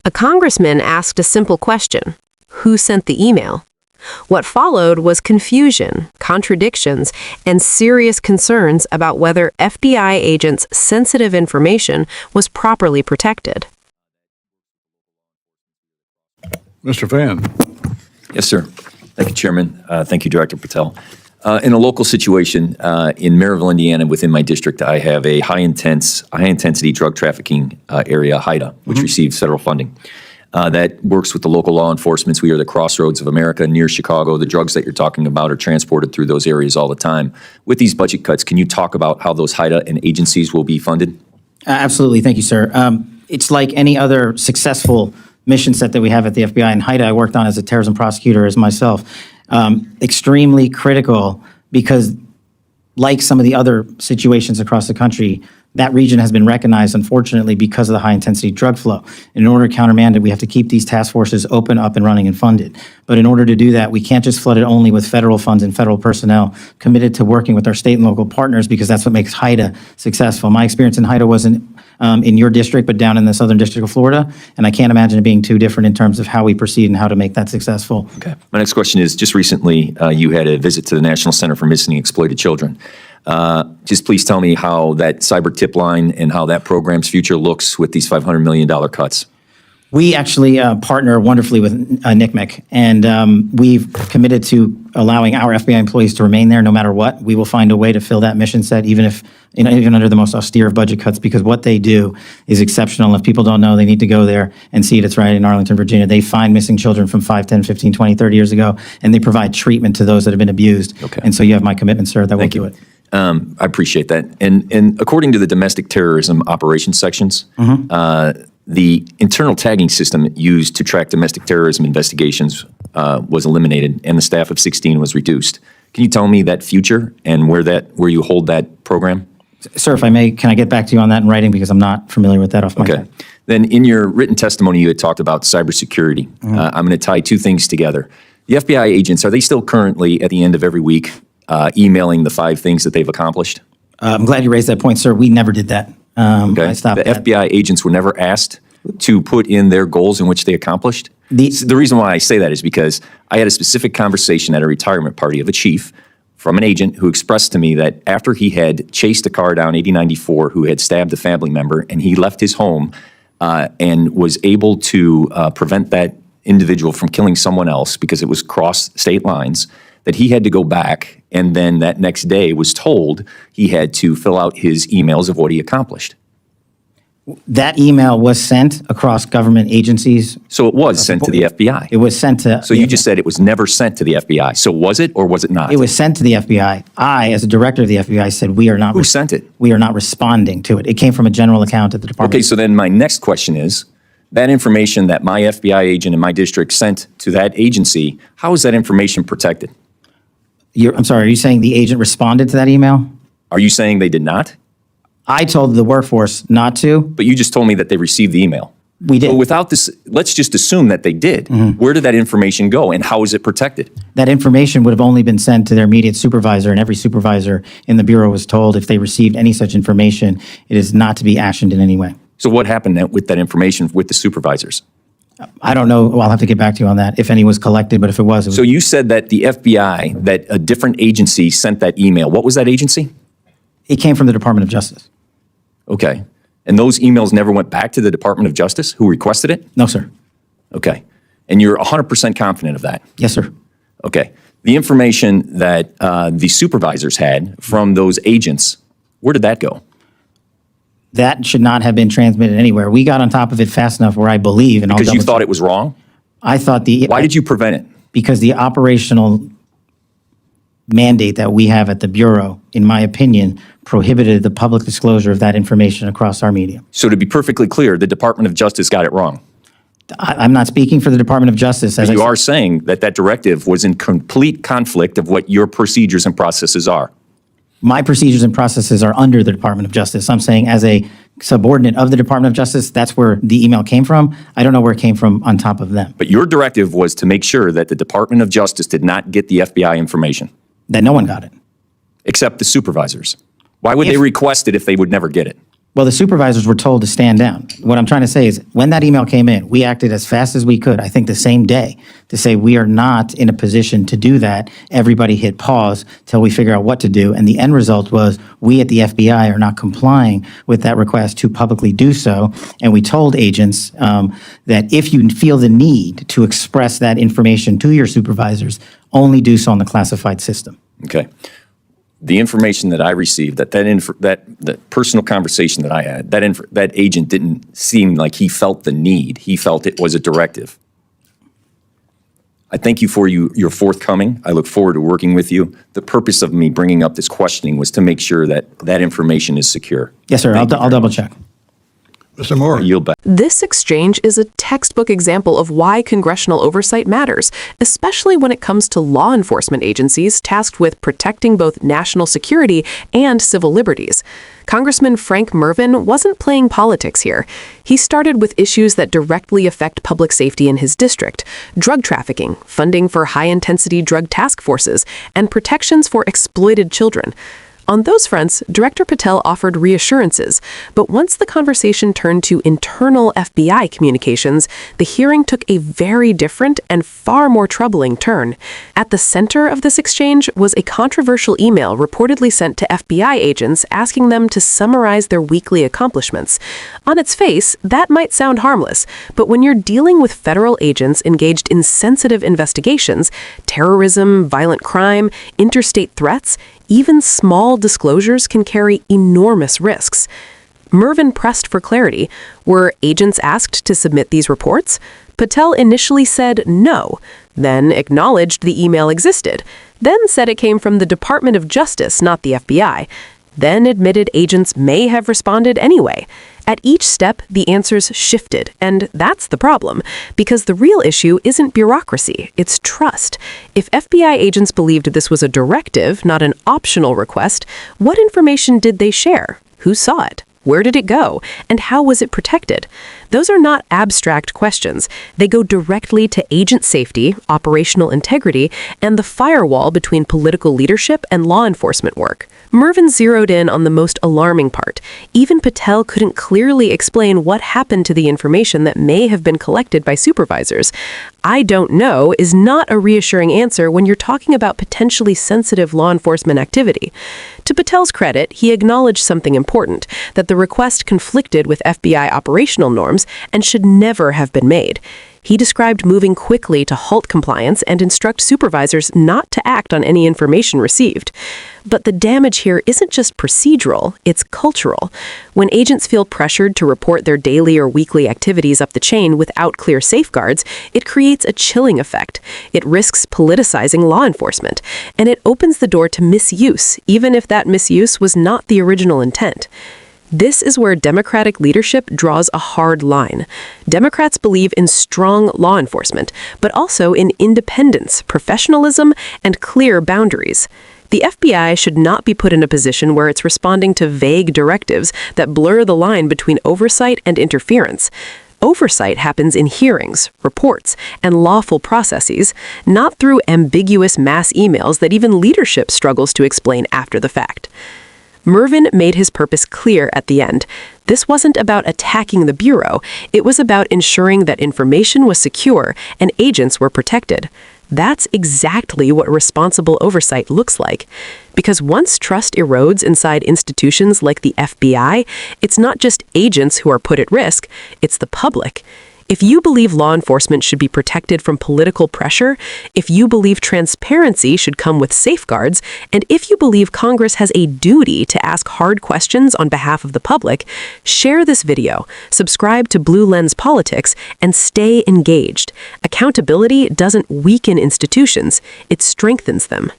A congressman asked a simple question: who sent the email? What followed was confusion, contradictions, and serious concerns about whether FBI agents' sensitive information was properly protected. Mr. Fan. Yes, sir. Thank you, Chairman. Thank you, Director Patel. In a local situation in Maryville, Indiana, within my district, I have a high-intensity drug trafficking area, HIDA, which receives federal funding. That works with the local law enforcement. We are the crossroads of America near Chicago. The drugs that you're talking about are transported through those areas all the time. With these budget cuts, can you talk about how those HIDA and agencies will be funded? Absolutely. Thank you, sir. It's like any other successful mission set that we have at the FBI, and HIDA I worked on as a terrorism prosecutor as myself. Extremely critical because, like some of the other situations across the country, that region has been recognized, unfortunately, because of the high-intensity drug flow. In order to countermand it, we have to keep these task forces open, up and running, and funded. But in order to do that, we can't just flood it only with federal funds and federal personnel committed to working with our state and local partners, because that's what makes HIDA successful. My experience in HIDA wasn't in your district, but down in the Southern District of Florida, and I can't imagine it being too different in terms of how we proceed and how to make that successful. Okay. My next question is, just recently, you had a visit to the National Center for Missing and Exploited Children. Just please tell me how that cyber tip line and how that program's future looks with these $500 million cuts. We actually partner wonderfully with NCMEC, and we've committed to allowing our FBI employees to remain there no matter what. We will find a way to fill that mission set, even if, even under the most austere of budget cuts, because what they do is exceptional. If people don't know, they need to go there and see it. It's right in Arlington, Virginia. They find missing children from 5, 10, 15, 20, 30 years ago, and they provide treatment to those that have been abused. Okay. And so you have my commitment, sir, that we'll do it. I appreciate that. And according to the domestic terrorism operations sections, the internal tagging system used to track domestic terrorism investigations was eliminated, and the staff of 16 was reduced. Can you tell me that future and where you hold that program? Sir, if I may, can I get back to you on that in writing, because I'm not familiar with that off my head. Then in your written testimony, you had talked about cybersecurity. I'm going to tie two things together. The FBI agents, are they still currently at the end of every week emailing the 5 things that they've accomplished? I'm glad you raised that point, sir. We never did that. I stopped The FBI agents were never asked to put in their goals in which they accomplished? The reason why I say that is because I had a specific conversation at a retirement party of a chief from an agent who expressed to me that after he had chased a car down 8094 who had stabbed a family member, and he left his home and was able to prevent that individual from killing someone else because it was cross state lines, that he had to go back, and then that next day was told he had to fill out his emails of what he accomplished. That email was sent across government agencies. So it was sent to the FBI. It was sent to... So you just said it was never sent to the FBI. So was it or was it not? It was sent to the FBI. I, as a director of the FBI, said we are not... Who sent it? We are not responding to it. It came from a general account at the department. Okay, so then my next question is, that information that my FBI agent in my district sent to that agency, how is that information protected? I'm sorry, are you saying the agent responded to that email? Are you saying they did not? I told the workforce not to. But you just told me that they received the email. We did. But without this, let's just assume that they did. Where did that information go, and how is it protected? That information would have only been sent to their immediate supervisor, and every supervisor in the Bureau was told if they received any such information, it is not to be actioned in any way. So what happened with that information with the supervisors? I don't know. Well, I'll have to get back to you on that, if any was collected, but if it was... So you said that the FBI, that a different agency sent that email. What was that agency? It came from the Department of Justice. Okay. And those emails never went back to the Department of Justice, who requested it? No, sir. Okay. And you're 100% confident of that? Yes, sir. Okay. The information that the supervisors had from those agents, where did that go? That should not have been transmitted anywhere. We got on top of it fast enough where I believe... and Because you thought it was wrong? I thought Why did you prevent it? Because the operational mandate that we have at the Bureau, in my opinion, prohibited the public disclosure of that information across our media. So to be perfectly clear, the Department of Justice got it wrong. I'm not speaking for the Department of Justice. You are saying that that directive was in complete conflict of what your procedures and processes are. My procedures and processes are under the Department of Justice. I'm saying as a subordinate of the Department of Justice, that's where the email came from. I don't know where it came from on top of them. But your directive was to make sure that the Department of Justice did not get the FBI information. That no one got it. Except the supervisors. Why would they request it if they would never get it? Well, the supervisors were told to stand down. What I'm trying to say is when that email came in, we acted as fast as we could, I think the same day, to say we are not in a position to do that. Everybody hit pause till we figure out what to do. And the end result was we at the FBI are not complying with that request to publicly do so. And we told agents that if you feel the need to express that information to your supervisors, only do so on the classified system. Okay. The information that I received, that personal conversation that I had, that agent didn't seem like he felt the need. He felt it was a directive. I thank you for your forthcoming. I look forward to working with you. The purpose of me bringing up this questioning was to make sure that that information is secure. Yes, sir. I'll double check. Mr. Moore. I yield back. This exchange is a textbook example of why congressional oversight matters, especially when it comes to law enforcement agencies tasked with protecting both national security and civil liberties. Congressman Frank Mervyn wasn't playing politics here. He started with issues that directly affect public safety in his district: drug trafficking, funding for high-intensity drug task forces, and protections for exploited children. On those fronts, Director Patel offered reassurances, but once the conversation turned to internal FBI communications, the hearing took a very different and far more troubling turn. At the center of this exchange was a controversial email reportedly sent to FBI agents asking them to summarize their weekly accomplishments. On its face, that might sound harmless, but when you're dealing with federal agents engaged in sensitive investigations, terrorism, violent crime, interstate threats, even small disclosures can carry enormous risks. Mervyn pressed for clarity. Were agents asked to submit these reports? Patel initially said no, then acknowledged the email existed, then said it came from the Department of Justice, not the FBI, then admitted agents may have responded anyway. At each step, the answers shifted, and that's the problem, because the real issue isn't bureaucracy, it's trust. If FBI agents believed this was a directive, not an optional request, what information did they share? Who saw it? Where did it go? And how was it protected? Those are not abstract questions. They go directly to agent safety, operational integrity, and the firewall between political leadership and law enforcement work. Mervyn zeroed in on the most alarming part. Even Patel couldn't clearly explain what happened to the information that may have been collected by supervisors. "I don't know" is not a reassuring answer when you're talking about potentially sensitive law enforcement activity. To Patel's credit, he acknowledged something important, that the request conflicted with FBI operational norms and should never have been made. He described moving quickly to halt compliance and instruct supervisors not to act on any information received. But the damage here isn't just procedural, it's cultural. When agents feel pressured to report their daily or weekly activities up the chain without clear safeguards, it creates a chilling effect. It risks politicizing law enforcement, and it opens the door to misuse, even if that misuse was not the original intent. This is where Democratic leadership draws a hard line. Democrats believe in strong law enforcement, but also in independence, professionalism, and clear boundaries. The FBI should not be put in a position where it's responding to vague directives that blur the line between oversight and interference. Oversight happens in hearings, reports, and lawful processes, not through ambiguous mass emails that even leadership struggles to explain after the fact. Mervyn made his purpose clear at the end. This wasn't about attacking the Bureau. It was about ensuring that information was secure and agents were protected. That's exactly what responsible oversight looks like. Because once trust erodes inside institutions like the FBI, it's not just agents who are put at risk, it's the public. If you believe law enforcement should be protected from political pressure, if you believe transparency should come with safeguards, and if you believe Congress has a duty to ask hard questions on behalf of the public, share this video, subscribe to Blue Lens Politics, and stay engaged. Accountability doesn't weaken institutions, it strengthens them.